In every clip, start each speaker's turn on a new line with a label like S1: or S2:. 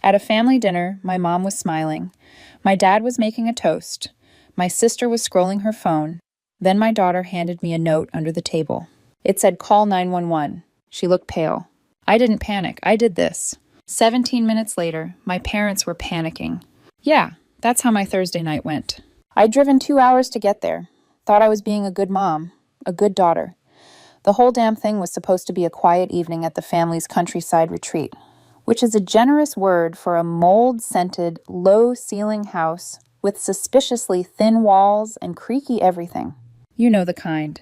S1: At a family dinner, my mom was smiling. My dad was making a toast. My sister was scrolling her phone. Then my daughter handed me a note under the table. It said, "Call 911." She looked pale. I didn't panic. I did this. 17 minutes later, my parents were panicking. Yeah, that's how my Thursday night went. I'd driven 2 hours to get there. Thought I was being a good mom, a good daughter. The whole damn thing was supposed to be a quiet evening at the family's countryside retreat, which is a generous word for a mold-scented, low-ceiling house with suspiciously thin walls and creaky everything. You know the kind.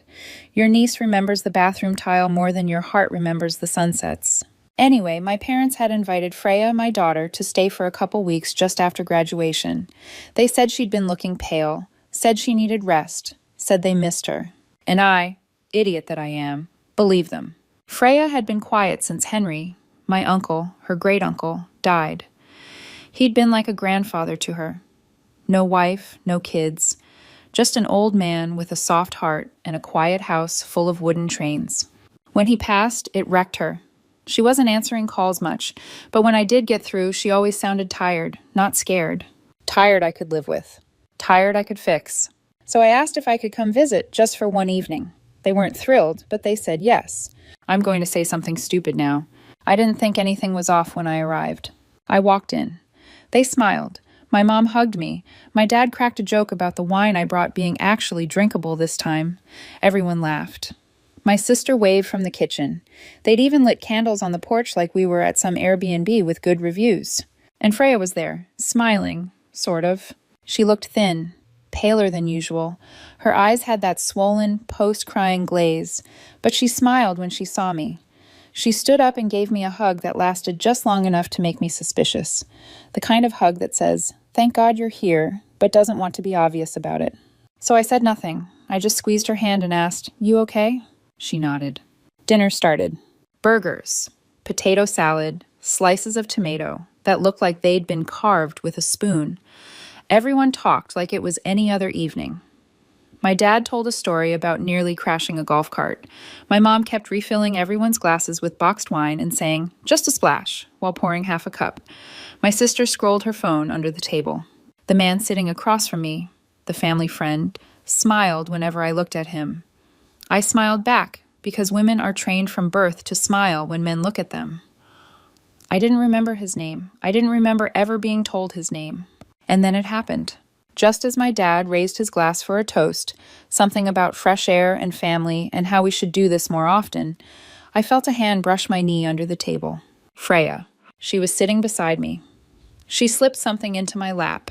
S1: Your niece remembers the bathroom tile more than your heart remembers the sunsets. Anyway, my parents had invited Freya, my daughter, to stay for a couple weeks just after graduation. They said she'd been looking pale, said she needed rest, said they missed her. And I, idiot that I am, believed them. Freya had been quiet since Henry, my uncle, her great-uncle, died. He'd been like a grandfather to her. No wife, no kids, just an old man with a soft heart and a quiet house full of wooden trains. When he passed, it wrecked her. She wasn't answering calls much, but when I did get through, she always sounded tired, not scared. Tired I could live with. Tired I could fix. So I asked if I could come visit just for one evening. They weren't thrilled, but they said yes. I'm going to say something stupid now. I didn't think anything was off when I arrived. I walked in. They smiled. My mom hugged me. My dad cracked a joke about the wine I brought being actually drinkable this time. Everyone laughed. My sister waved from the kitchen. They'd even lit candles on the porch like we were at some Airbnb with good reviews. And Freya was there, smiling, sort of. She looked thin, paler than usual. Her eyes had that swollen, post-crying glaze, but she smiled when she saw me. She stood up and gave me a hug that lasted just long enough to make me suspicious. The kind of hug that says, "Thank God you're here," but doesn't want to be obvious about it. So I said nothing. I just squeezed her hand and asked, "You okay?" She nodded. Dinner started. Burgers, potato salad, slices of tomato that looked like they'd been carved with a spoon. Everyone talked like it was any other evening. My dad told a story about nearly crashing a golf cart. My mom kept refilling everyone's glasses with boxed wine and saying, "Just a splash," while pouring half a cup. My sister scrolled her phone under the table. The man sitting across from me, the family friend, smiled whenever I looked at him. I smiled back, because women are trained from birth to smile when men look at them. I didn't remember his name. I didn't remember ever being told his name. And then it happened. Just as my dad raised his glass for a toast, something about fresh air and family and how we should do this more often, I felt a hand brush my knee under the table. Freya. She was sitting beside me. She slipped something into my lap.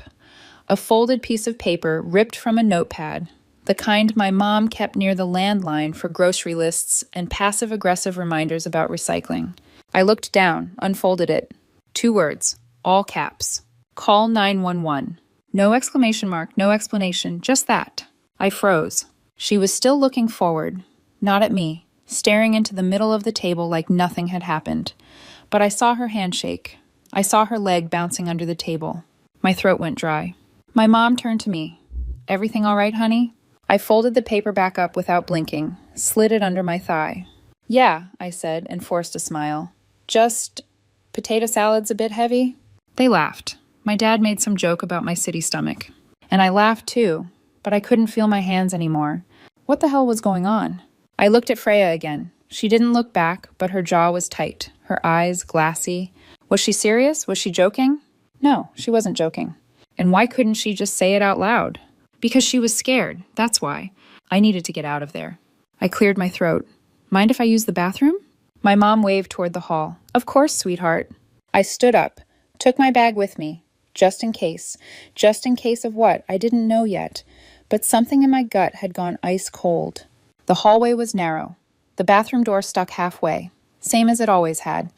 S1: A folded piece of paper ripped from a notepad, the kind my mom kept near the landline for grocery lists and passive-aggressive reminders about recycling. I looked down, unfolded it. 2 words, all caps. Call 911. No exclamation mark, no explanation, just that. I froze. She was still looking forward, not at me, staring into the middle of the table like nothing had happened. But I saw her hand shake. I saw her leg bouncing under the table. My throat went dry. My mom turned to me. "Everything all right, honey?" I folded the paper back up without blinking, slid it under my thigh. "Yeah," I said, and forced a smile. "Just potato salad's a bit heavy?" They laughed. My dad made some joke about my city stomach. And I laughed too, but I couldn't feel my hands anymore. What the hell was going on? I looked at Freya again. She didn't look back, but her jaw was tight, her eyes glassy. Was she serious? Was she joking? No, she wasn't joking. And why couldn't she just say it out loud? Because she was scared, that's why. I needed to get out of there. I cleared my throat. "Mind if I use the bathroom?" My mom waved toward the hall. "Of course, sweetheart." I stood up, took my bag with me, just in case. Just in case of what? I didn't know yet. But something in my gut had gone ice cold. The hallway was narrow. The bathroom door stuck halfway, same as it always had.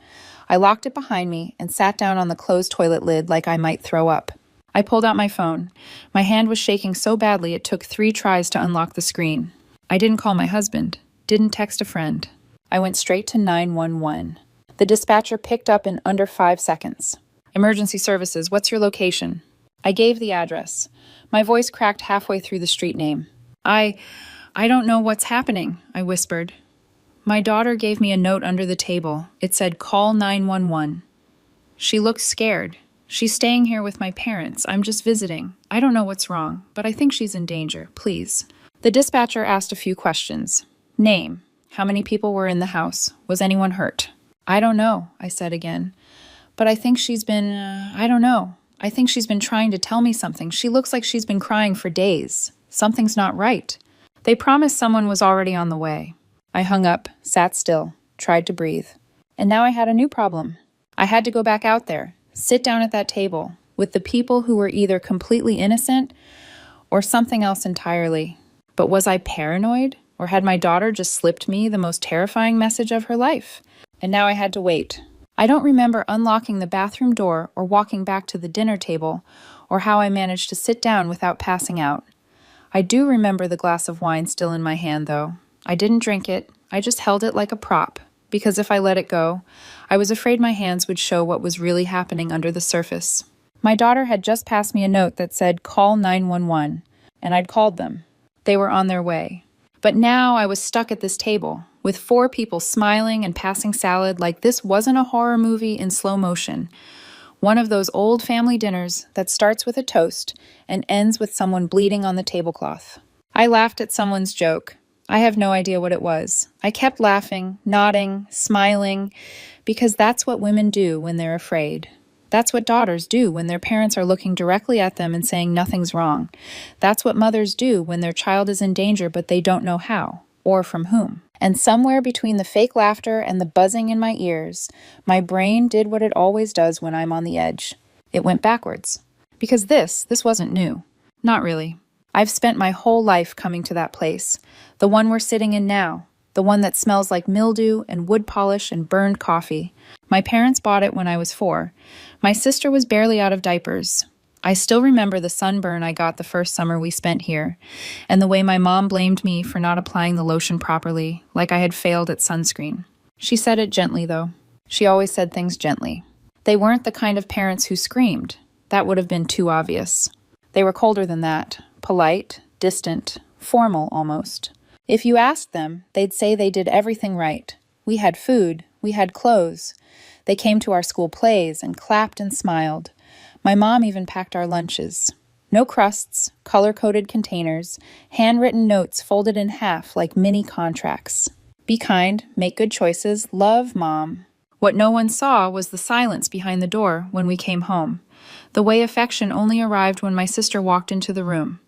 S1: I locked it behind me and sat down on the closed toilet lid like I might throw up. I pulled out my phone. My hand was shaking so badly it took 3 tries to unlock the screen. I didn't call my husband, didn't text a friend. I went straight to 911. The dispatcher picked up in under 5 seconds. "Emergency services, what's your location?" I gave the address. My voice cracked halfway through the street name. I don't know what's happening," I whispered. My daughter gave me a note under the table. It said, "Call 911." She looked scared, She's staying here with my parents. I'm just visiting. I don't know what's wrong, but I think she's in danger. Please." The dispatcher asked a few questions. Name. How many people were in the house? Was anyone hurt? "I don't know," I said again. "But I think she's been, I don't know. I think she's been trying to tell me something. She looks like she's been crying for days. Something's not right." They promised someone was already on the way. I hung up, sat still, tried to breathe. And now I had a new problem. I had to go back out there, sit down at that table, with the people who were either completely innocent or something else entirely. But was I paranoid? Or had my daughter just slipped me the most terrifying message of her life? And now I had to wait. I don't remember unlocking the bathroom door or walking back to the dinner table, or how I managed to sit down without passing out. I do remember the glass of wine still in my hand, though. I didn't drink it. I just held it like a prop, because if I let it go, I was afraid my hands would show what was really happening under the surface. My daughter had just passed me a note that said, "Call 911," and I'd called them. They were on their way. But now I was stuck at this table, with 4 people smiling and passing salad like this wasn't a horror movie in slow motion. One of those old family dinners that starts with a toast and ends with someone bleeding on the tablecloth. I laughed at someone's joke. I have no idea what it was. I kept laughing, nodding, smiling, because that's what women do when they're afraid. That's what daughters do when their parents are looking directly at them and saying nothing's wrong. That's what mothers do when their child is in danger but they don't know how, or from whom. And somewhere between the fake laughter and the buzzing in my ears, my brain did what it always does when I'm on the edge. It went backwards. Because this wasn't new. Not really. I've spent my whole life coming to that place. The one we're sitting in now. The one that smells like mildew and wood polish and burned coffee. My parents bought it when I was 4. My sister was barely out of diapers. I still remember the sunburn I got the first summer we spent here, and the way my mom blamed me for not applying the lotion properly, like I had failed at sunscreen. She said it gently, though. She always said things gently. They weren't the kind of parents who screamed. That would have been too obvious. They were colder than that, polite, distant, formal almost. If you asked them, they'd say they did everything right. We had food, we had clothes. They came to our school plays and clapped and smiled. My mom even packed our lunches. No crusts, color-coded containers, handwritten notes folded in half like mini contracts. Be kind, make good choices, love, Mom. What no one saw was the silence behind the door when we came home. The way affection only arrived when my sister walked into the room.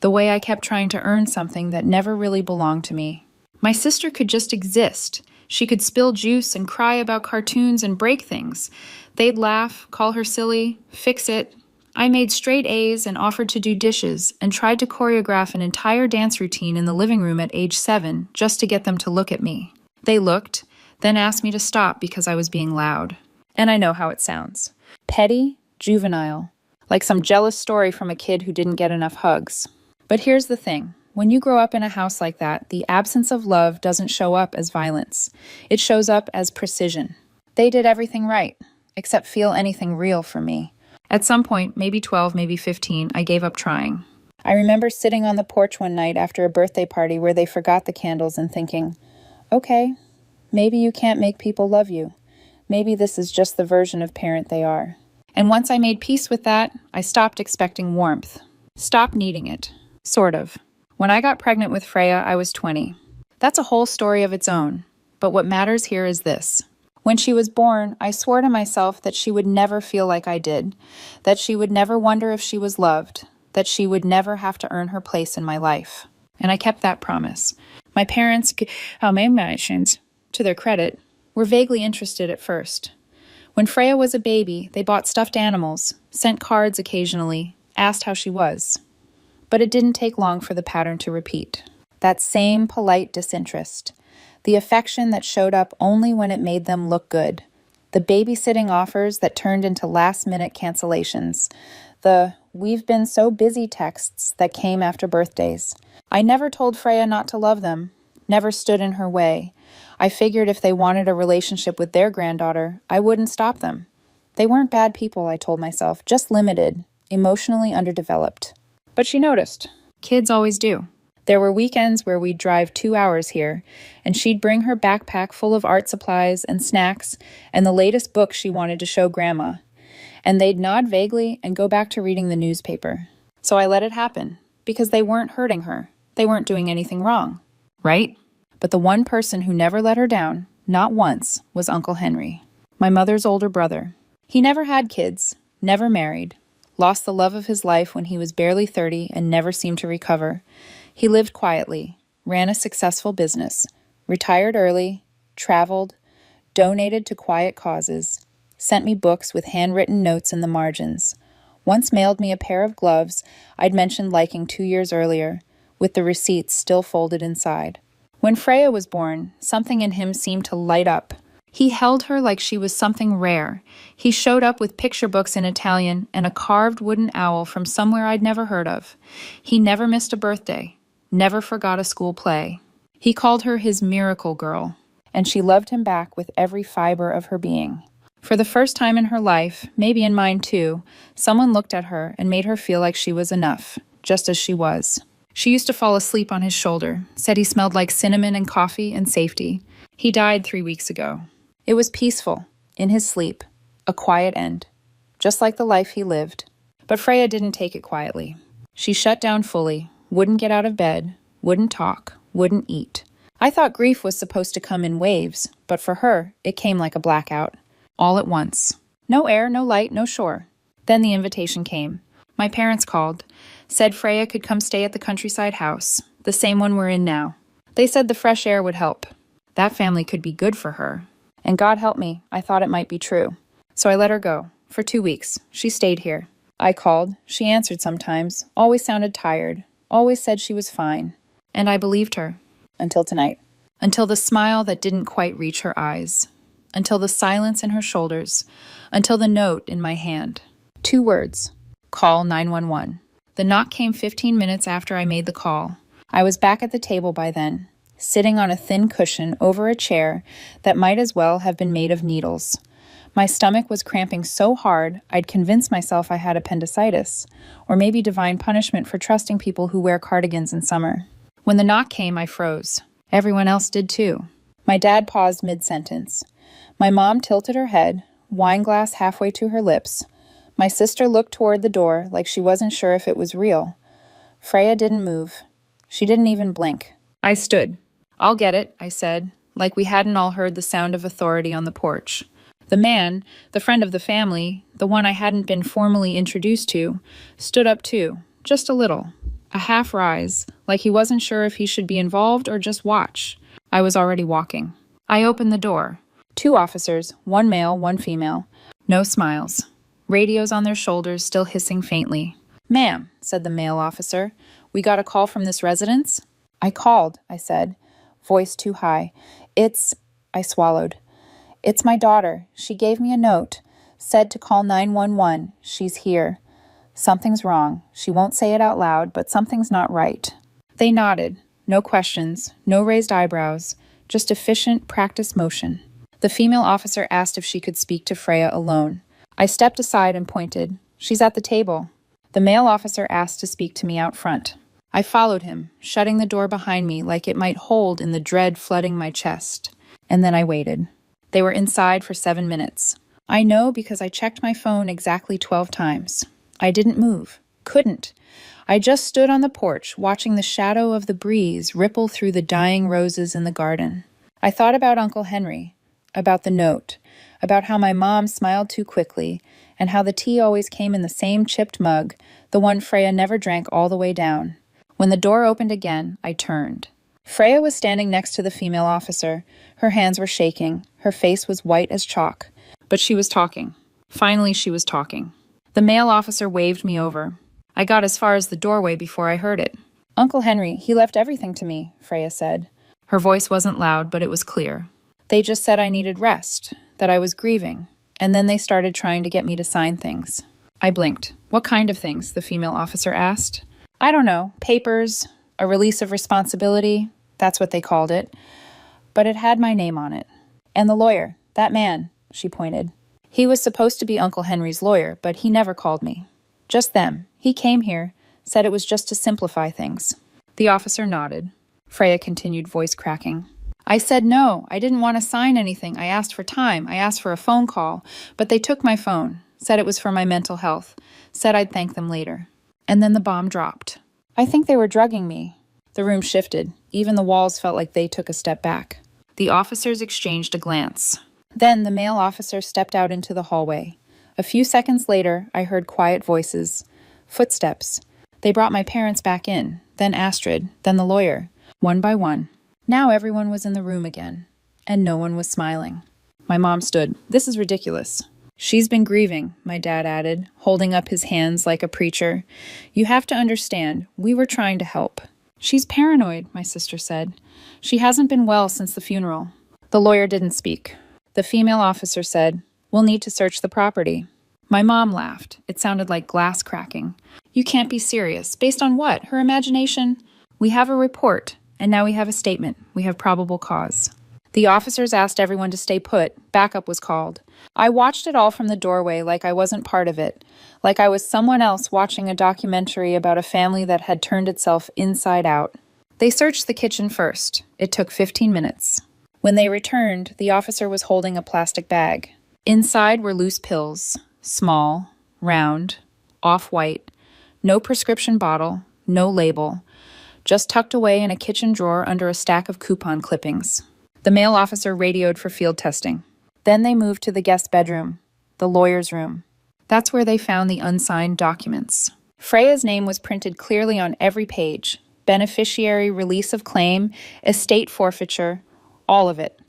S1: The way I kept trying to earn something that never really belonged to me. My sister could just exist. She could spill juice and cry about cartoons and break things. They'd laugh, call her silly, fix it. I made straight A's and offered to do dishes and tried to choreograph an entire dance routine in the living room at age 7 just to get them to look at me. They looked, then asked me to stop because I was being loud. And I know how it sounds. Petty, juvenile, like some jealous story from a kid who didn't get enough hugs. But here's the thing. When you grow up in a house like that, the absence of love doesn't show up as violence. It shows up as precision. They did everything right, except feel anything real for me. At some point, maybe 12, maybe 15, I gave up trying. I remember sitting on the porch one night after a birthday party where they forgot the candles and thinking, okay, maybe you can't make people love you. Maybe this is just the version of parent they are. And once I made peace with that, I stopped expecting warmth. Stopped needing it. Sort of. When I got pregnant with Freya, I was 20. That's a whole story of its own. But what matters here is this. When she was born, I swore to myself that she would never feel like I did, that she would never wonder if she was loved, that she would never have to earn her place in my life. And I kept that promise. My parents, to their credit, were vaguely interested at first. When Freya was a baby, they bought stuffed animals, sent cards occasionally, asked how she was. But it didn't take long for the pattern to repeat. That same polite disinterest. The affection that showed up only when it made them look good. The babysitting offers that turned into last-minute cancellations. The "we've been so busy" texts that came after birthdays. I never told Freya not to love them. Never stood in her way. I figured if they wanted a relationship with their granddaughter, I wouldn't stop them. They weren't bad people, I told myself, just limited, emotionally underdeveloped. But she noticed. Kids always do. There were weekends where we'd drive 2 hours here, and she'd bring her backpack full of art supplies and snacks and the latest book she wanted to show Grandma. And they'd nod vaguely and go back to reading the newspaper. So I let it happen, because they weren't hurting her. They weren't doing anything wrong. Right? But the one person who never let her down, not once, was Uncle Henry, my mother's older brother. He never had kids, never married, lost the love of his life when he was barely 30 and never seemed to recover. He lived quietly, ran a successful business, retired early, traveled, donated to quiet causes, sent me books with handwritten notes in the margins, once mailed me a pair of gloves I'd mentioned liking 2 years earlier, with the receipts still folded inside. When Freya was born, something in him seemed to light up. He held her like she was something rare. He showed up with picture books in Italian and a carved wooden owl from somewhere I'd never heard of. He never missed a birthday, never forgot a school play. He called her his miracle girl, and she loved him back with every fiber of her being. For the first time in her life, maybe in mine too, someone looked at her and made her feel like she was enough, just as she was. She used to fall asleep on his shoulder, said he smelled like cinnamon and coffee and safety. He died 3 weeks ago. It was peaceful, in his sleep, a quiet end, just like the life he lived. But Freya didn't take it quietly. She shut down fully, wouldn't get out of bed, wouldn't talk, wouldn't eat. I thought grief was supposed to come in waves, but for her, it came like a blackout. All at once. No air, no light, no shore. Then the invitation came. My parents called, said Freya could come stay at the countryside house, the same one we're in now. They said the fresh air would help. That family could be good for her. And God help me, I thought it might be true. So I let her go. For 2 weeks. She stayed here. I called. She answered sometimes. Always sounded tired. Always said she was fine. And I believed her. Until tonight. Until the smile that didn't quite reach her eyes. Until the silence in her shoulders. Until the note in my hand. 2 words. Call 911. The knock came 15 minutes after I made the call. I was back at the table by then, sitting on a thin cushion over a chair that might as well have been made of needles. My stomach was cramping so hard I'd convinced myself I had appendicitis, or maybe divine punishment for trusting people who wear cardigans in summer. When the knock came, I froze. Everyone else did too. My dad paused mid-sentence. My mom tilted her head, wine glass halfway to her lips. My sister looked toward the door like she wasn't sure if it was real. Freya didn't move. She didn't even blink. I stood. I'll get it, I said, like we hadn't all heard the sound of authority on the porch. The man, the friend of the family, the one I hadn't been formally introduced to, stood up too, just a little. A half rise, like he wasn't sure if he should be involved or just watch. I was already walking. I opened the door. 2 officers, 1 male, 1 female. No smiles. Radios on their shoulders, still hissing faintly. "Ma'am," said the male officer, "we got a call from this residence?" "I called," I said, voice too high. I swallowed. "It's my daughter. She gave me a note. Said to call 911. She's here. Something's wrong. She won't say it out loud, but something's not right." They nodded. No questions, no raised eyebrows, just efficient, practiced motion. The female officer asked if she could speak to Freya alone. I stepped aside and pointed. "She's at the table." The male officer asked to speak to me out front. I followed him, shutting the door behind me like it might hold in the dread flooding my chest. And then I waited. They were inside for 7 minutes. I know because I checked my phone exactly 12 times. I didn't move. Couldn't. I just stood on the porch, watching the shadow of the breeze ripple through the dying roses in the garden. I thought about Uncle Henry, about the note, about how my mom smiled too quickly, and how the tea always came in the same chipped mug, the one Freya never drank all the way down. When the door opened again, I turned. Freya was standing next to the female officer. Her hands were shaking. Her face was white as chalk. But she was talking. Finally, she was talking. The male officer waved me over. I got as far as the doorway before I heard it. "Uncle Henry, he left everything to me," Freya said. Her voice wasn't loud, but it was clear. "They just said I needed rest, that I was grieving, and then they started trying to get me to sign things." I blinked. "What kind of things?" the female officer asked. "I don't know. Papers, a release of responsibility, that's what they called it. But it had my name on it. And the lawyer, that man," she pointed. "He was supposed to be Uncle Henry's lawyer, but he never called me. Just them. He came here, said it was just to simplify things." The officer nodded. Freya continued, voice cracking. "I said no. I didn't want to sign anything. I asked for time. I asked for a phone call. But they took my phone. said it was for my mental health, said I'd thank them later. And then the bomb dropped. I think they were drugging me. The room shifted. Even the walls felt like they took a step back. The officers exchanged a glance. Then the male officer stepped out into the hallway. A few seconds later, I heard quiet voices. Footsteps. They brought my parents back in, then Astrid, then the lawyer, one by one. Now everyone was in the room again, and no one was smiling. My mom stood. This is ridiculous. She's been grieving, my dad added, holding up his hands like a preacher. You have to understand, we were trying to help. She's paranoid, my sister said. She hasn't been well since the funeral. The lawyer didn't speak. The female officer said, We'll need to search the property. My mom laughed. It sounded like glass cracking. You can't be serious. Based on what? Her imagination? We have a report, and now we have a statement. We have probable cause. The officers asked everyone to stay put. Backup was called. I watched it all from the doorway like I wasn't part of it, like I was someone else watching a documentary about a family that had turned itself inside out. They searched the kitchen first. It took 15 minutes. When they returned, the officer was holding a plastic bag. Inside were loose pills, small, round, off-white, no prescription bottle, no label, just tucked away in a kitchen drawer under a stack of coupon clippings. The male officer radioed for field testing. Then they moved to the guest bedroom, the lawyer's room. That's where they found the unsigned documents. Freya's name was printed clearly on every page. Beneficiary, release of claim, estate forfeiture, all of it.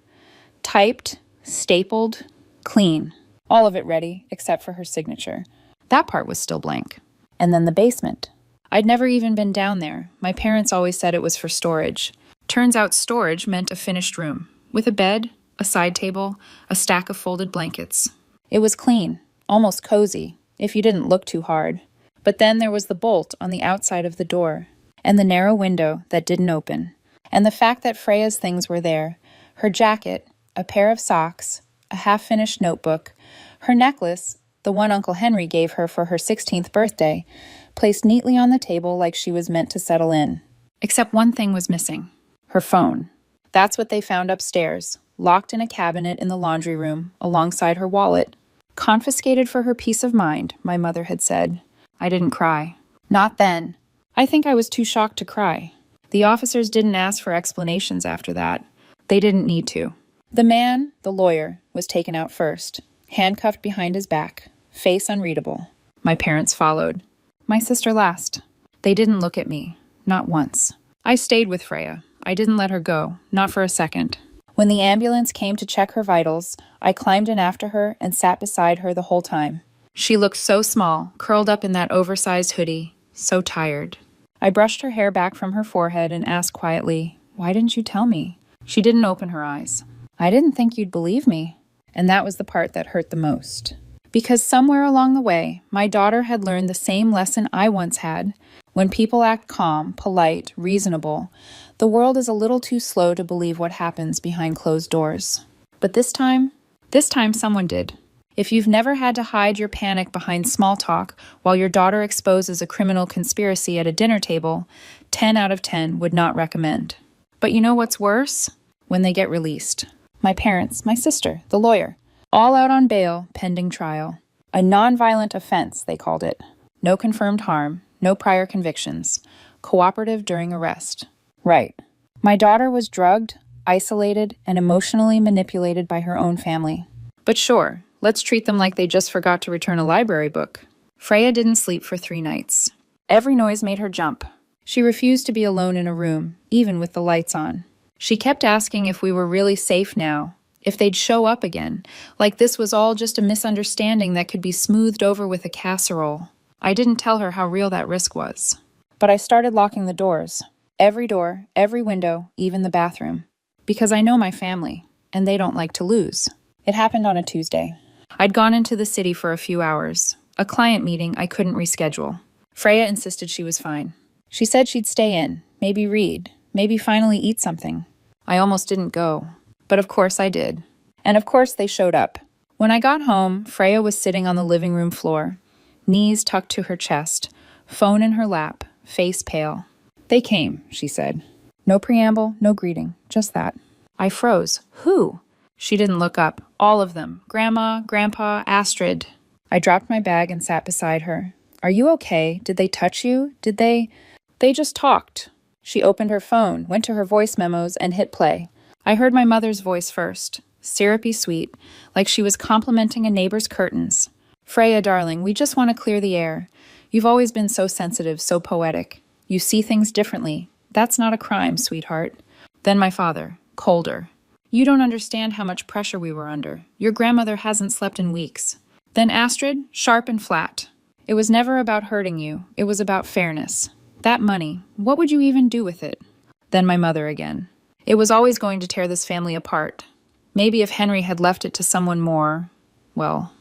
S1: Typed, stapled, clean. All of it ready, except for her signature. That part was still blank. And then the basement. I'd never even been down there. My parents always said it was for storage. Turns out storage meant a finished room, with a bed, a side table, a stack of folded blankets. It was clean, almost cozy, if you didn't look too hard. But then there was the bolt on the outside of the door, and the narrow window that didn't open. And the fact that Freya's things were there, her jacket, a pair of socks, a half-finished notebook, her necklace, the one Uncle Henry gave her for her 16th birthday, placed neatly on the table like she was meant to settle in. Except one thing was missing. Her phone. That's what they found upstairs, locked in a cabinet in the laundry room, alongside her wallet. Confiscated for her peace of mind, my mother had said. I didn't cry. Not then. I think I was too shocked to cry. The officers didn't ask for explanations after that. They didn't need to. The man, the lawyer, was taken out first, handcuffed behind his back, face unreadable. My parents followed. My sister last. They didn't look at me, not once. I stayed with Freya. I didn't let her go, not for a second. When the ambulance came to check her vitals, I climbed in after her and sat beside her the whole time. She looked so small, curled up in that oversized hoodie, so tired. I brushed her hair back from her forehead and asked quietly, Why didn't you tell me? She didn't open her eyes. I didn't think you'd believe me. And that was the part that hurt the most. Because somewhere along the way, my daughter had learned the same lesson I once had. When people act calm, polite, reasonable, the world is a little too slow to believe what happens behind closed doors. But this time someone did. If you've never had to hide your panic behind small talk while your daughter exposes a criminal conspiracy at a dinner table, 10 out of 10 would not recommend. But you know what's worse? When they get released. My parents, my sister, the lawyer, all out on bail, pending trial. A nonviolent offense, they called it. No confirmed harm, no prior convictions. Cooperative during arrest. Right. My daughter was drugged, isolated, and emotionally manipulated by her own family. But sure, let's treat them like they just forgot to return a library book. Freya didn't sleep for 3 nights. Every noise made her jump. She refused to be alone in a room, even with the lights on. She kept asking if we were really safe now, if they'd show up again, like this was all just a misunderstanding that could be smoothed over with a casserole. I didn't tell her how real that risk was. But I started locking the doors. Every door, every window, even the bathroom. Because I know my family, and they don't like to lose. It happened on a Tuesday. I'd gone into the city for a few hours. A client meeting I couldn't reschedule. Freya insisted she was fine. She said she'd stay in, maybe read, maybe finally eat something. I almost didn't go. But of course I did. And of course they showed up. When I got home, Freya was sitting on the living room floor, knees tucked to her chest, phone in her lap, face pale. They came, she said. No preamble, no greeting, just that. I froze. Who? She didn't look up. All of them. Grandma, Grandpa, Astrid. I dropped my bag and sat beside her. Are you okay? Did they touch you? They just talked. She opened her phone, went to her voice memos, and hit play. I heard my mother's voice first, syrupy sweet, like she was complimenting a neighbor's curtains. Freya, darling, we just want to clear the air. You've always been so sensitive, so poetic. You see things differently. That's not a crime, sweetheart. Then my father, colder. You don't understand how much pressure we were under. Your grandmother hasn't slept in weeks. Then Astrid, sharp and flat. It was never about hurting you. It was about fairness. That money, what would you even do with it? Then my mother again. It was always going to tear this family apart. Maybe if Henry had left it to someone more, well,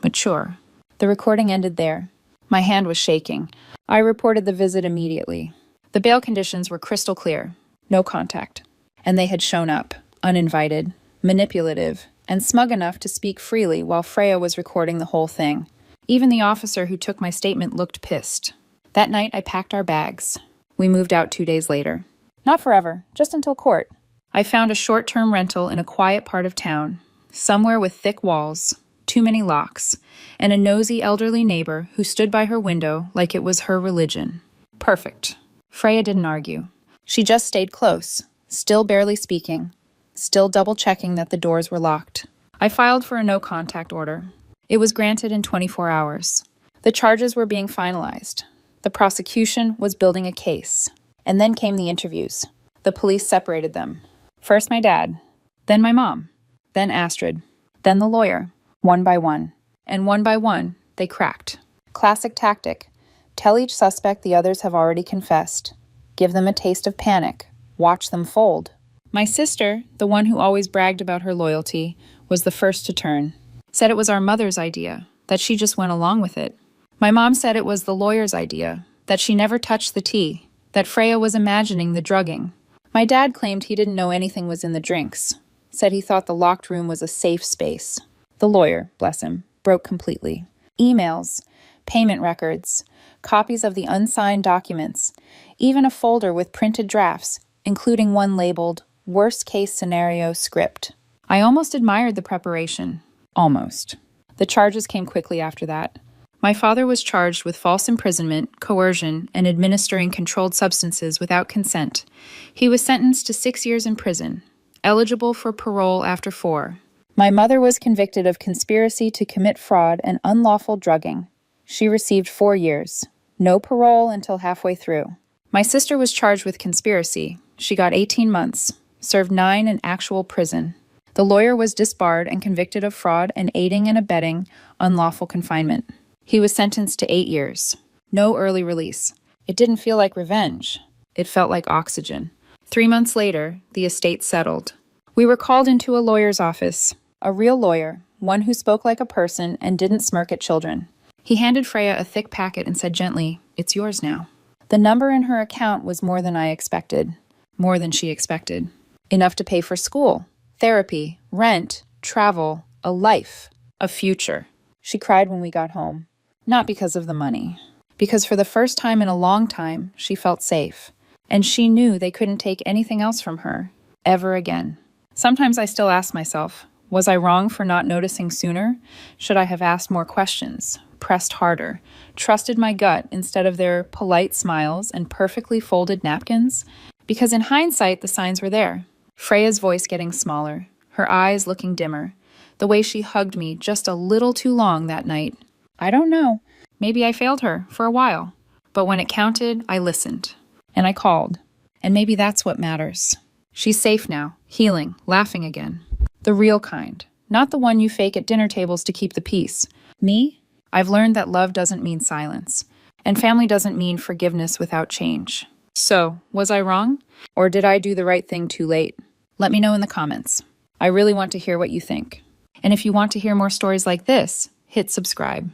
S1: mature. The recording ended there. My hand was shaking. I reported the visit immediately. The bail conditions were crystal clear. No contact. And they had shown up, uninvited, manipulative, and smug enough to speak freely while Freya was recording the whole thing. Even the officer who took my statement looked pissed. That night, I packed our bags. We moved out 2 days later. Not forever, just until court. I found a short-term rental in a quiet part of town, somewhere with thick walls, too many locks, and a nosy elderly neighbor who stood by her window like it was her religion. Perfect. Freya didn't argue. She just stayed close, still barely speaking, still double-checking that the doors were locked. I filed for a no-contact order. It was granted in 24 hours. The charges were being finalized. The prosecution was building a case. And then came the interviews. The police separated them. First my dad, then my mom, then Astrid, then the lawyer, one by one. And one by one, they cracked. Classic tactic. Tell each suspect the others have already confessed. Give them a taste of panic. Watch them fold. My sister, the one who always bragged about her loyalty, was the first to turn. Said it was our mother's idea, that she just went along with it. My mom said it was the lawyer's idea, that she never touched the tea, that Freya was imagining the drugging. My dad claimed he didn't know anything was in the drinks, said he thought the locked room was a safe space. The lawyer, bless him, broke completely. Emails, payment records, copies of the unsigned documents, even a folder with printed drafts, including one labeled Worst Case Scenario Script. I almost admired the preparation. Almost. The charges came quickly after that. My father was charged with false imprisonment, coercion, and administering controlled substances without consent. He was sentenced to 6 years in prison, eligible for parole after 4. My mother was convicted of conspiracy to commit fraud and unlawful drugging. She received 4 years. No parole until halfway through. My sister was charged with conspiracy. She got 18 months, served 9 in actual prison. The lawyer was disbarred and convicted of fraud and aiding and abetting unlawful confinement. He was sentenced to 8 years. No early release. It didn't feel like revenge. It felt like oxygen. 3 months later, the estate settled. We were called into a lawyer's office. A real lawyer, one who spoke like a person and didn't smirk at children. He handed Freya a thick packet and said gently, "It's yours now." The number in her account was more than I expected. More than she expected. Enough to pay for school, therapy, rent, travel, a life, a future. She cried when we got home. Not because of the money. Because for the first time in a long time, she felt safe. And she knew they couldn't take anything else from her, ever again. Sometimes I still ask myself, was I wrong for not noticing sooner? Should I have asked more questions, pressed harder, trusted my gut instead of their polite smiles and perfectly folded napkins? Because in hindsight, the signs were there. Freya's voice getting smaller, her eyes looking dimmer, the way she hugged me just a little too long that night. I don't know. Maybe I failed her for a while. But when it counted, I listened. And I called. And maybe that's what matters. She's safe now, healing, laughing again. The real kind. Not the one you fake at dinner tables to keep the peace. Me? I've learned that love doesn't mean silence. And family doesn't mean forgiveness without change. So, was I wrong? Or did I do the right thing too late? Let me know in the comments. I really want to hear what you think. And if you want to hear more stories like this, hit subscribe.